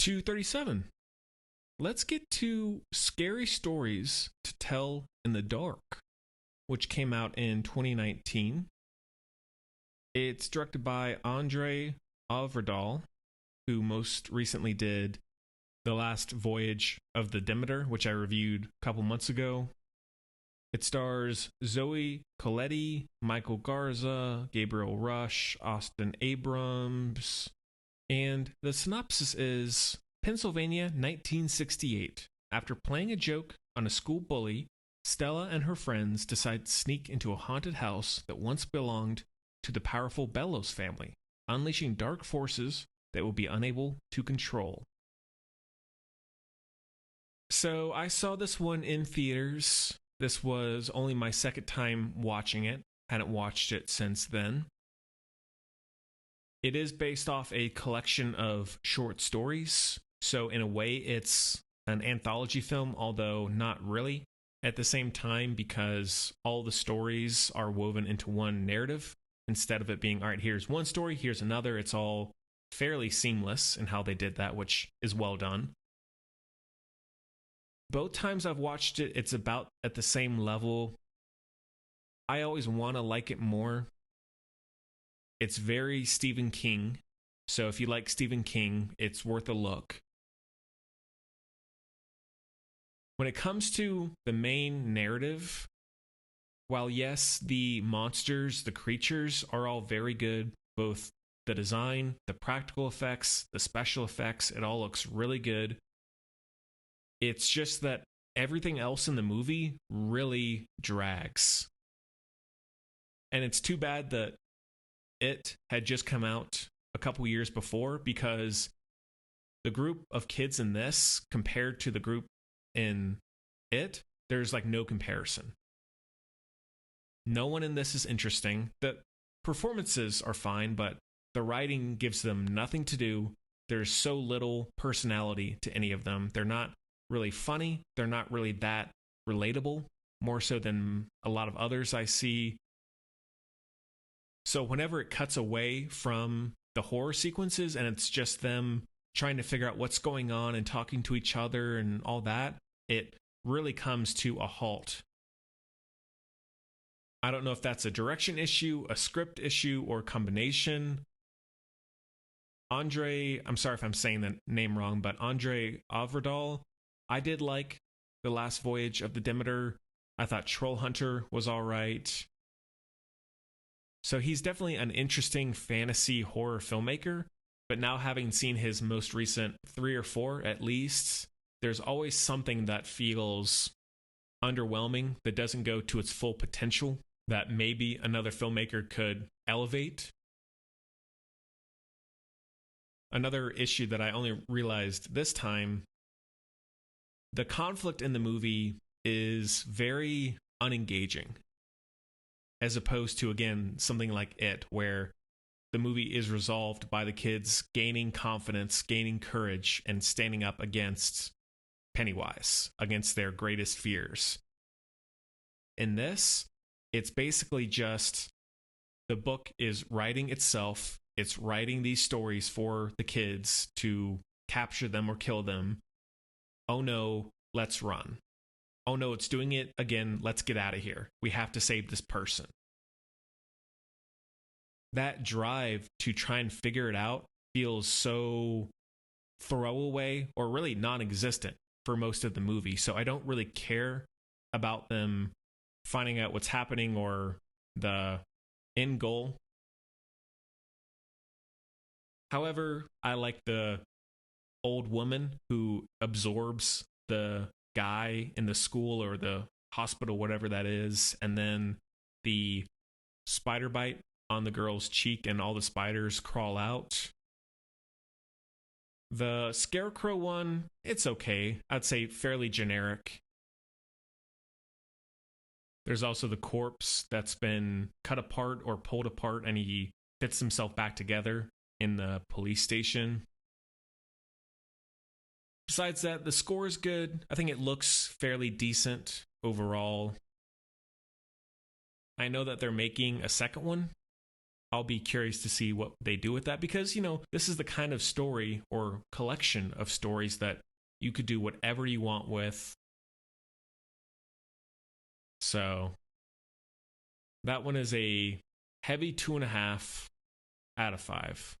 237. Let's get to Scary Stories to Tell in the Dark, which came out in 2019. It's directed by Andre Øvredal, who most recently did The Last Voyage of the Demeter, which I reviewed a couple months ago. It stars Zoe Colletti, Michael Garza, Gabriel Rush, Austin Abrams, and the synopsis is Pennsylvania, 1968. After playing a joke on a school bully, Stella and her friends decide to sneak into a haunted house that once belonged to the powerful Bellows family, unleashing dark forces that will be unable to control. So I saw this one in theaters. This was only my second time watching it. Hadn't watched it since then. It is based off a collection of short stories. So in a way, it's an anthology film, although not really at the same time, because all the stories are woven into one narrative. Instead of it being, all right, here's one story, here's another. It's all fairly seamless in how they did that, which is well done. Both times I've watched it, it's about at the same level. I always want to like it more. It's very Stephen King. So if you like Stephen King, it's worth a look. When it comes to the main narrative, while yes, the monsters, the creatures are all very good, both the design, the practical effects, the special effects, it all looks really good. It's just that everything else in the movie really drags. And it's too bad that it had just come out a couple years before, because the group of kids in this compared to the group in it, there's like no comparison. No one in this is interesting. The performances are fine, but the writing gives them nothing to do. There's so little personality to any of them. They're not really funny. They're not really that relatable, more so than a lot of others I see. So whenever it cuts away from the horror sequences and it's just them trying to figure out what's going on and talking to each other and all that, it really comes to a halt. I don't know if that's a direction issue, a script issue, or a combination. Andre, I'm sorry if I'm saying the name wrong, but Andre Øvredal, I did like The Last Voyage of the Demeter. I thought Troll Hunter was all right. So he's definitely an interesting fantasy horror filmmaker, but now having seen his most recent 3 or 4 at least, there's always something that feels underwhelming, that doesn't go to its full potential, that maybe another filmmaker could elevate. Another issue that I only realized this time, the conflict in the movie is very unengaging, as opposed to, again, something like It, where the movie is resolved by the kids gaining confidence, gaining courage, and standing up against Pennywise, against their greatest fears. In this, it's basically just the book is writing itself. It's writing these stories for the kids to capture them or kill them. Oh no, let's run. Oh no, it's doing it again. Let's get out of here. We have to save this person. That drive to try and figure it out feels so throwaway or really non-existent for most of the movie. So I don't really care about them finding out what's happening or the end goal. However, I like the old woman who absorbs the guy in the school or the hospital, whatever that is, and then the spider bite on the girl's cheek and all the spiders crawl out. The scarecrow one, it's okay. I'd say fairly generic. There's also the corpse that's been cut apart or pulled apart, and he fits himself back together in the police station. Besides that, the score is good. I think it looks fairly decent overall. I know that they're making a second one, I'll be curious to see what they do with that, because, this is the kind of story or collection of stories that you could do whatever you want with. So that one is a heavy 2.5 out of 5.